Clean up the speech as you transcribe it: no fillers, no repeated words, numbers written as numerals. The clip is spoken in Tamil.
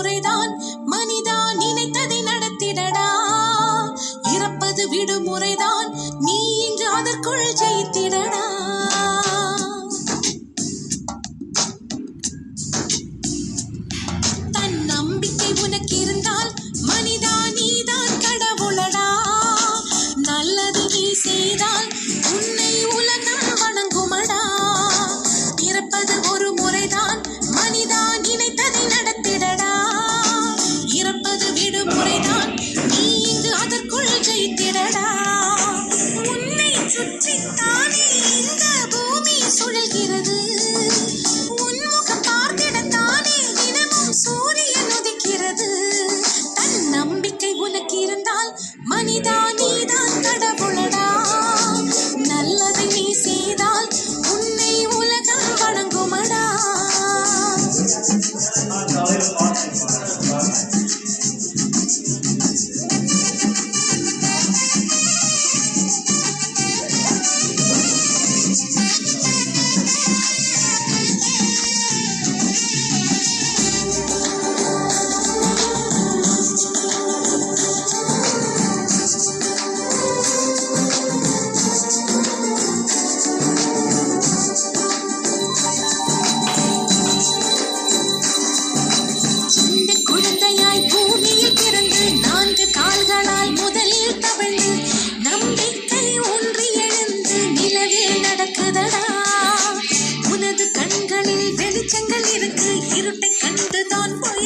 விடுமுறைதான் மனிதா நினைத்ததை நடத்திடடா. இறப்பது விடுமுறைதான் நீ இன்று அதற்குள் ஜெயித்திடடா. தன் நம்பிக்கை உனக்கு இருந்தால் மனிதா நீதான் கடவுளடா. நல்லது நீ செய்தால் உன்னை உலகம் வணங்குமடா. இறப்பது ஒரு முறைதான் மனிதா நினைத்ததை நடத்திடடா. இறப்பது விடுமுறைதான் நீ இங்கு அதற்குள் ஜெயித்திடடா. உன்னை சுற்றித்தானே இந்த பூமி சுழல்கிறது. உன்முகம் பார்த்திடத்தானே தினமும் சூரியன் உதிக்கிறது. தன் நம்பிக்கை உனக்கு இருந்தால் மனிதா நீதான் கடவுளடா. நல்லதை நீ செய்தால் உன்னை உலகம் வணங்குமடா. கால்களால் முதலில் தவழ்ந்து நம்பிக்கை ஒன்றி எழுந்து நிலவில் நடக்குதடா. உனது கண்களில் வெளிச்சங்கள் இருக்கு. இருட்டை கண்டுதான் போய்